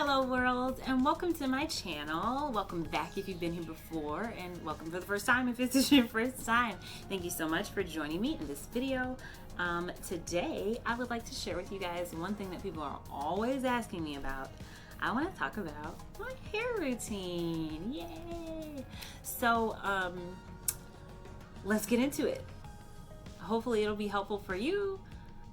Hello world, and welcome to my channel. Welcome back if you've been here before, and welcome for the first time if this is your first time. Thank you so much for joining me in this video. Today I would like to share with you guys one thing that people are always asking me about. I want to talk about my hair routine. Yay! So let's get into it. Hopefully it'll be helpful for you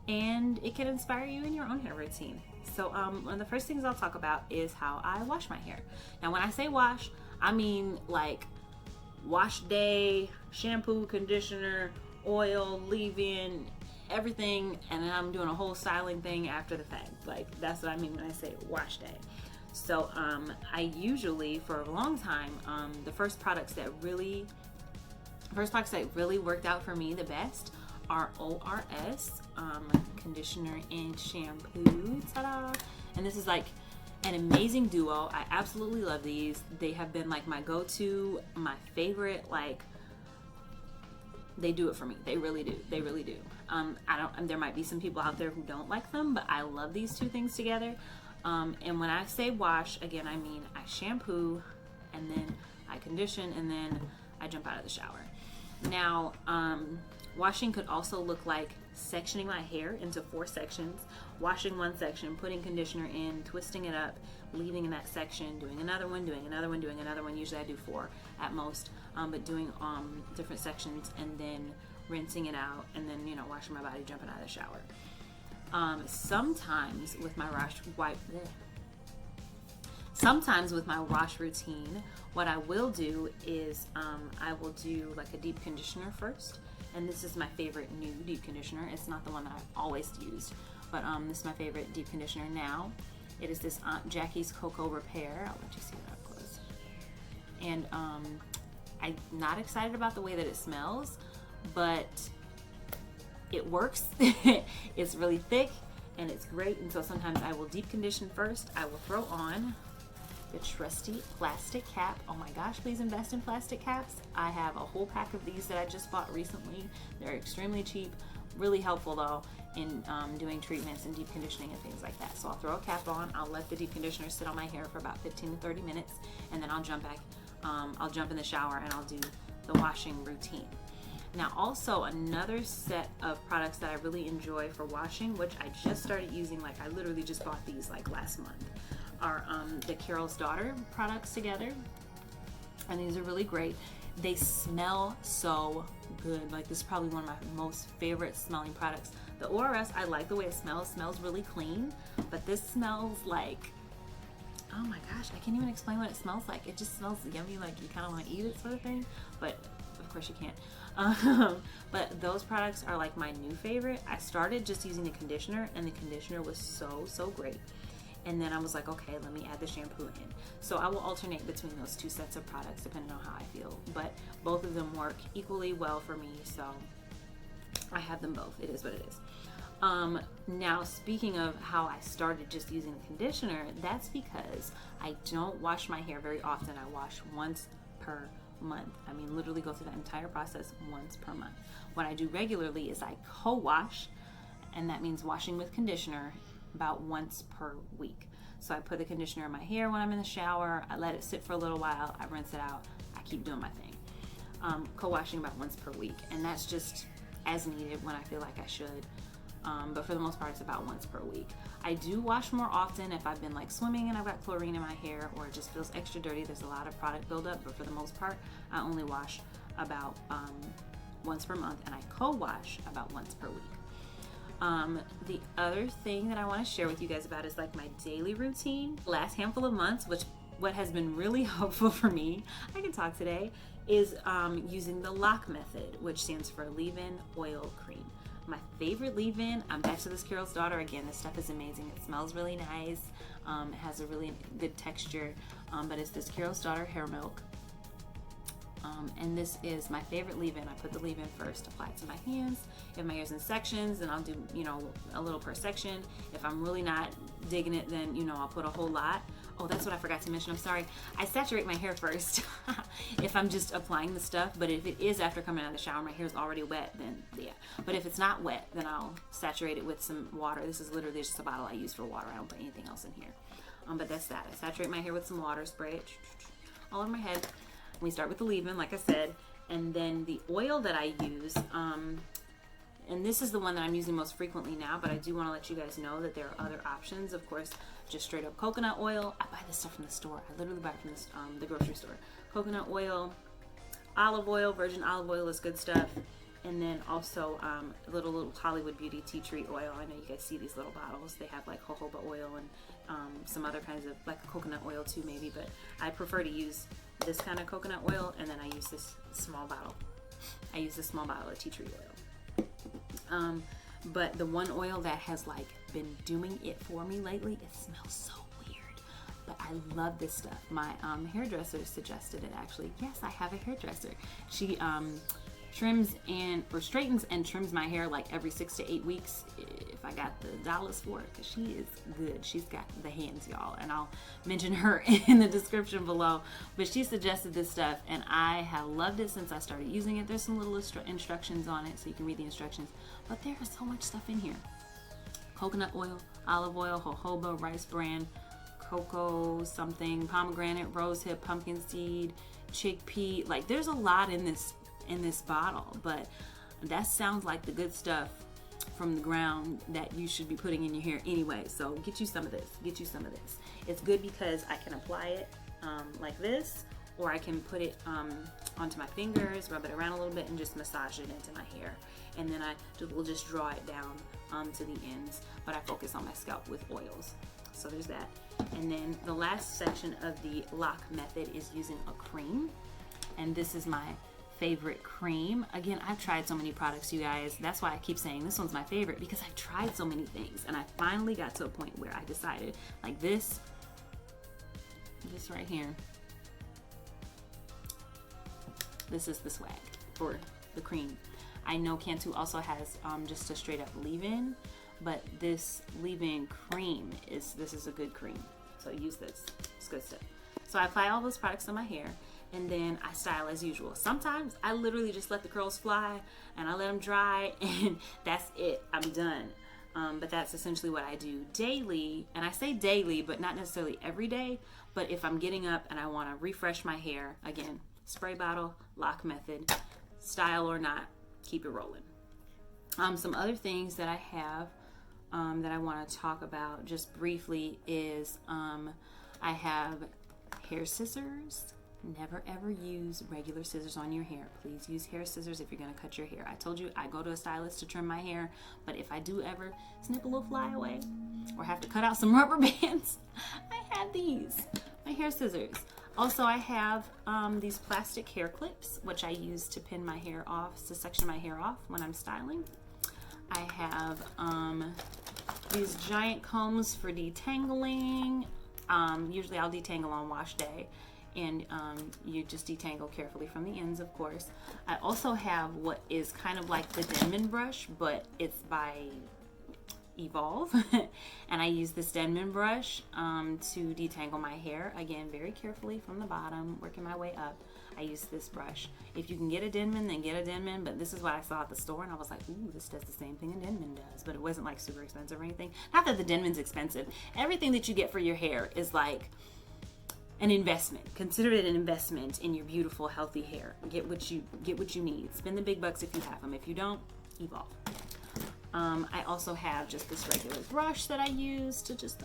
and it can inspire you in your own hair routine. So one of the first things I'll talk about is how I wash my hair. Now when I say wash, I mean like wash day, shampoo, conditioner, oil, leave-in, everything, and then I'm doing a whole styling thing after the fact. Like that's what I mean when I say wash day. So I usually, for a long time, the first products that really worked out for me the best are ORS, conditioner and shampoo. Ta-da! And this is like an amazing duo. I absolutely love these. They have been like my go-to, my favorite. Like they do it for me. They really do. They really do. There might be some people out there who don't like them, but I love these two things together. And when I say wash, again, I mean I shampoo and then I condition and then I jump out of the shower. Now, washing could also look like sectioning my hair into 4 sections, washing one section, putting conditioner in, twisting it up, leaving in that section, doing another one, doing another one, doing another one. Usually I do 4 at most, but doing different sections and then rinsing it out and then, washing my body, jumping out of the shower. Sometimes with my wash routine, what I will do is I will do like a deep conditioner first. And this is my favorite new deep conditioner. It's not the one that I've always used, but this is my favorite deep conditioner now. It is this Aunt Jackie's Cocoa Repair. I'll let you see that up close. And I'm not excited about the way that it smells, but it works. It's really thick and it's great. And so sometimes I will deep condition first. I will throw on the trusty plastic cap. Oh my gosh, please invest in plastic caps. I have a whole pack of these that I just bought recently. They're extremely cheap, really helpful though in doing treatments and deep conditioning and things like that. So I'll throw a cap on, I'll let the deep conditioner sit on my hair for about 15 to 30 minutes, and then I'll jump back, I'll jump in the shower and I'll do the washing routine. Now also another set of products that I really enjoy for washing, which I just started using, like I literally just bought these like last month, are the Carol's Daughter products together. And these are really great. They smell so good. Like this is probably one of my most favorite smelling products. The ORS, I like the way it smells. It smells really clean, but this smells like, oh my gosh, I can't even explain what it smells like. It just smells yummy, like you kind of want to eat it sort of thing, but of course you can't. But those products are like my new favorite. I started just using the conditioner and the conditioner was so great. And then I was like, okay, let me add the shampoo in. So I will alternate between those 2 sets of products depending on how I feel. But both of them work equally well for me, so I have them both. It is what it is. Now, speaking of how I started just using the conditioner, that's because I don't wash my hair very often. I wash once per month. I mean, literally go through that entire process once per month. What I do regularly is I co-wash, and that means washing with conditioner about once per week. So I put the conditioner in my hair when I'm in the shower, I let it sit for a little while, I rinse it out, I keep doing my thing. Co-washing about once per week, and that's just as needed when I feel like I should. But for the most part, it's about once per week. I do wash more often if I've been like swimming and I've got chlorine in my hair, or it just feels extra dirty. There's a lot of product buildup, but for the most part, I only wash about once per month, and I co-wash about once per week. The other thing that I want to share with you guys about is like my daily routine. Last handful of months, what has been really helpful for me, I can talk today, is using the lock method, which stands for leave-in oil cream. My favorite leave-in, I'm back to this Carol's Daughter again. This stuff is amazing. It smells really nice. It has a really good texture, but it's this Carol's Daughter hair milk. And this is my favorite leave-in. I put the leave-in first, apply it to my hands. If my hair's in sections, then I'll do, a little per section. If I'm really not digging it, then, I'll put a whole lot. Oh, that's what I forgot to mention. I'm sorry. I saturate my hair first if I'm just applying the stuff. But if it is after coming out of the shower, my hair's already wet, then yeah. But if it's not wet, then I'll saturate it with some water. This is literally just a bottle I use for water. I don't put anything else in here. But that's that. I saturate my hair with some water, spray it all over my head. We start with the leave-in, like I said. And then the oil that I use, and this is the one that I'm using most frequently now, but I do want to let you guys know that there are other options. Of course, just straight up coconut oil. I buy this stuff from the store. I literally buy it from this, the grocery store. Coconut oil, olive oil, virgin olive oil is good stuff. And then also little Hollywood Beauty tea tree oil. I know you guys see these little bottles. They have like jojoba oil and some other kinds of, like coconut oil too maybe, but I prefer to use this kind of coconut oil, and then I use this small bottle. I use this small bottle of tea tree oil. But the one oil that has like been doing it for me lately, it smells so weird, but I love this stuff. My hairdresser suggested it actually. Yes, I have a hairdresser. She trims or straightens and trims my hair like every 6 to 8 weeks if I got the dollars for it, because she is good. She's got the hands, y'all, and I'll mention her in the description below. But she suggested this stuff, and I have loved it since I started using it. There's some little instructions on it, so you can read the instructions, but there is so much stuff in here. Coconut oil, olive oil, jojoba, rice bran, cocoa something, pomegranate, rosehip, pumpkin seed, chickpea. Like, there's a lot in this bottle, but that sounds like the good stuff from the ground that you should be putting in your hair anyway. So get you some of this. It's good because I can apply it like this, or I can put it onto my fingers, rub it around a little bit, and just massage it into my hair. And then I will just draw it down to the ends, but I focus on my scalp with oils. So there's that. And then the last section of the lock method is using a cream, and this is my favorite cream. Again, I've tried so many products, you guys. That's why I keep saying this one's my favorite, because I've tried so many things, and I finally got to a point where I decided, like this right here, this is the swag for the cream. I know Cantu also has just a straight up leave-in, but this leave-in cream is a good cream. So use this. It's good stuff. So I apply all those products on my hair, and then I style as usual. Sometimes I literally just let the curls fly and I let them dry, and that's it. I'm done. But that's essentially what I do daily. And I say daily, but not necessarily every day. But if I'm getting up and I want to refresh my hair, again, spray bottle, lock method, style or not, keep it rolling. Some other things that I have that I want to talk about just briefly is I have hair scissors. Never ever use regular scissors on your hair. Please use hair scissors if you're going to cut your hair. I told you I go to a stylist to trim my hair, but if I do ever snip a little flyaway or have to cut out some rubber bands, I have these, my hair scissors. Also, I have these plastic hair clips, which I use to pin my hair off, to section my hair off when I'm styling. I have these giant combs for detangling. Usually I'll detangle on wash day. And you just detangle carefully from the ends, of course. I also have what is kind of like the Denman brush, but it's by Evolve. And I use this Denman brush to detangle my hair. Again, very carefully from the bottom, working my way up. I use this brush. If you can get a Denman, then get a Denman. But this is what I saw at the store, and I was like, ooh, this does the same thing a Denman does. But it wasn't like super expensive or anything. Not that the Denman's expensive. Everything that you get for your hair is like an investment. Consider it an investment in your beautiful, healthy hair. Get what you need. Spend the big bucks if you have them. If you don't, Evolve. I also have just this regular brush that I use to just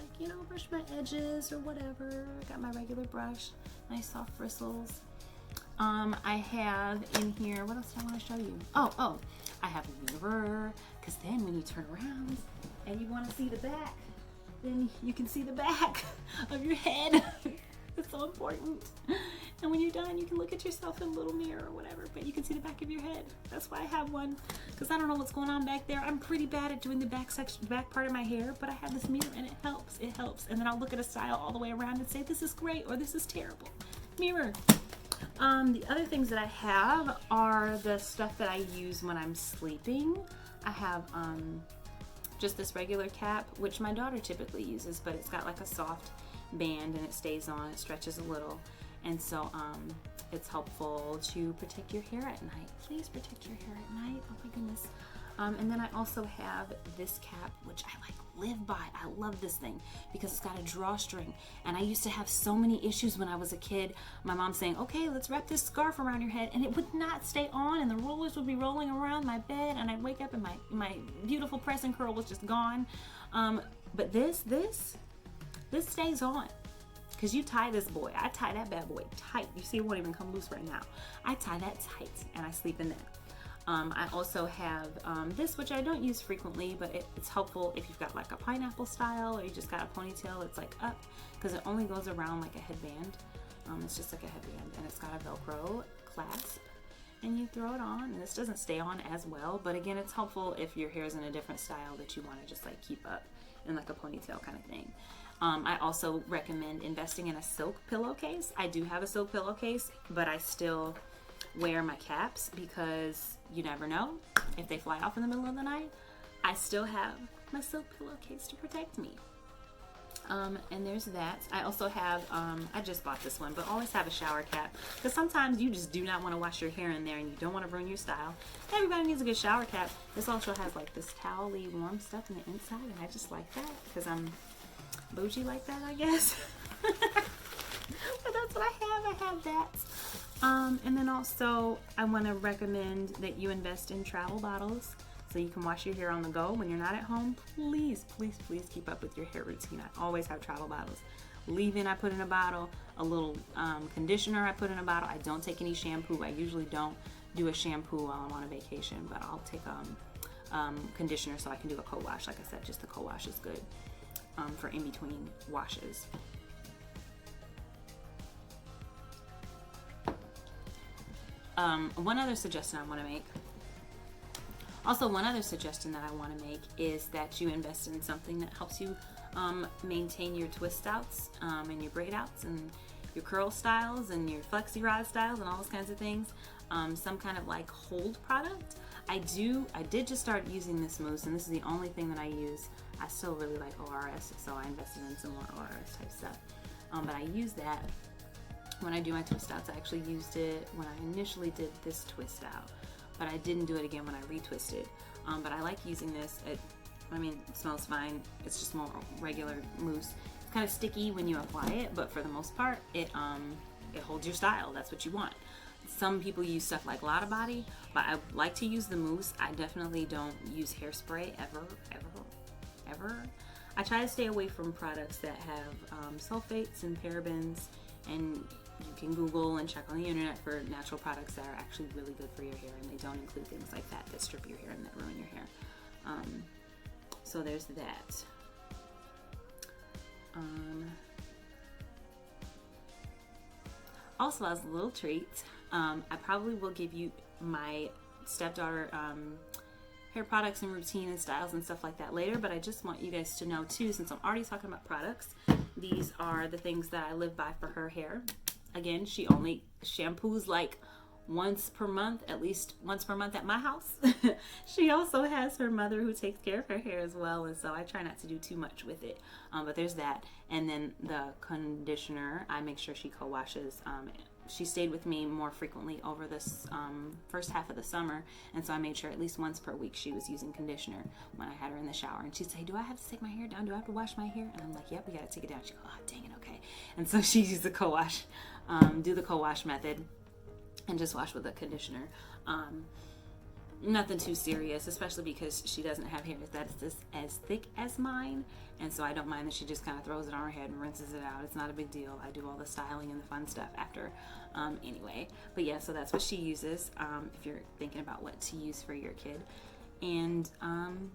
brush my edges or whatever. I got my regular brush, nice soft bristles. I have in here, what else do I want to show you? Oh, I have a mirror, because then when you turn around and you want to see the back, then you can see the back of your head. It's so important. And when you're done, you can look at yourself in a little mirror or whatever, but you can see the back of your head. That's why I have one, because I don't know what's going on back there. I'm pretty bad at doing the back part of my hair, but I have this mirror and it helps. And then I'll look at a style all the way around and say, this is great or this is terrible. Mirror. The other things that I have are the stuff that I use when I'm sleeping. I have just this regular cap, which my daughter typically uses, but it's got like a soft band and it stays on, it stretches a little, and so it's helpful to protect your hair at night. Please protect your hair at night. Oh my goodness. And then I also have this cap, which I like live by. I love this thing because it's got a drawstring. And I used to have so many issues when I was a kid. My mom saying, okay, let's wrap this scarf around your head. And it would not stay on, and the rollers would be rolling around my bed, and I'd wake up and my beautiful press and curl was just gone. But this stays on. Because you tie this boy. I tie that bad boy tight. You see it won't even come loose right now. I tie that tight and I sleep in that. I also have this, which I don't use frequently, but it's helpful if you've got like a pineapple style or you just got a ponytail. It's like up because it only goes around like a headband. It's just like a headband, and it's got a Velcro clasp, and you throw it on, and this doesn't stay on as well, but again, it's helpful if your hair is in a different style that you want to just like keep up in like a ponytail kind of thing. I also recommend investing in a silk pillowcase. I do have a silk pillowcase, but I still wear my caps because you never know if they fly off in the middle of the night. I still have my silk pillowcase to protect me. And there's that. I also have, I just bought this one, but always have a shower cap because sometimes you just do not want to wash your hair in there and you don't want to ruin your style. Everybody needs a good shower cap. This also has like this towel-y warm stuff in the inside, and I just like that because I'm bougie like that, I guess. But that's what I have that. And then also I want to recommend that you invest in travel bottles so you can wash your hair on the go when you're not at home. Please, please, please keep up with your hair routine. I always have travel bottles. Leave-in I put in a bottle, a little conditioner I put in a bottle. I don't take any shampoo. I usually don't do a shampoo while I'm on a vacation, but I'll take conditioner so I can do a co-wash. Like I said, just the co-wash is good for in-between washes. One other suggestion I want to make. Also, one other suggestion that I want to make is that you invest in something that helps you maintain your twist outs and your braid outs and your curl styles and your flexi rod styles and all those kinds of things. Some kind of like hold product. I did just start using this mousse, and this is the only thing that I use. I still really like ORS, so I invested in some more ORS type stuff. But I use that when I do my twist outs. I actually used it when I initially did this twist out, but I didn't do it again when I retwisted. But I like using this. It smells fine. It's just more regular mousse. It's kind of sticky when you apply it, but for the most part, it holds your style. That's what you want. Some people use stuff like Lotta Body, but I like to use the mousse. I definitely don't use hairspray ever. I try to stay away from products that have sulfates and parabens, and you can Google and check on the internet for natural products that are actually really good for your hair, and they don't include things like that strip your hair and that ruin your hair. So there's that. Also, as a little treat, I probably will give you my stepdaughter hair products and routine and styles and stuff like that later, but I just want you guys to know too, since I'm already talking about products, these are the things that I live by for her hair. Again, she only shampoos like once per month, at least once per month at my house. She also has her mother who takes care of her hair as well, and so I try not to do too much with it. But there's that. And then the conditioner, I make sure she co-washes. She stayed with me more frequently over this first half of the summer, and so I made sure at least once per week she was using conditioner when I had her in the shower. And she'd say, do I have to take my hair down? Do I have to wash my hair? And I'm like, yep, we got to take it down. She'd go, oh, dang it, okay. And so she used the co-wash, do the co-wash method, and just wash with the conditioner. Nothing too serious, especially because she doesn't have hair that's as thick as mine, and so I don't mind that she just kind of throws it on her head and rinses it out. It's not a big deal. I do all the styling and the fun stuff after anyway. But yeah, so that's what she uses if you're thinking about what to use for your kid. And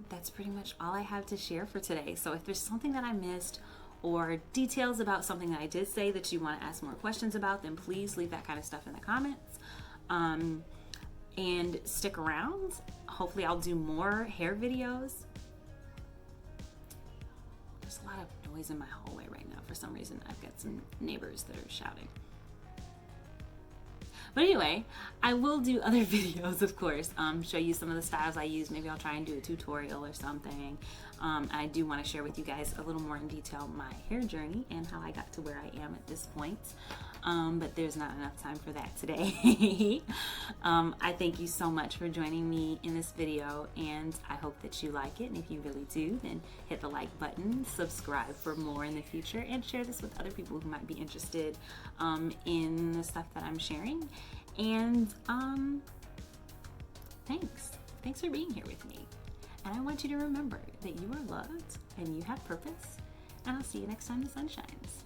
that's pretty much all I have to share for today. So if there's something that I missed or details about something that I did say that you want to ask more questions about, then please leave that kind of stuff in the comments. And stick around. Hopefully I'll do more hair videos. There's a lot of noise in my hallway right now for some reason. I've got some neighbors that are shouting. But anyway, I will do other videos, of course, show you some of the styles I use. Maybe I'll try and do a tutorial or something. I do want to share with you guys a little more in detail my hair journey and how I got to where I am at this point. But there's not enough time for that today. I thank you so much for joining me in this video, and I hope that you like it. And if you really do, then hit the like button, subscribe for more in the future, and share this with other people who might be interested in the stuff that I'm sharing. And thanks for being here with me. And I want you to remember that you are loved and you have purpose, and I'll see you next time the sun shines.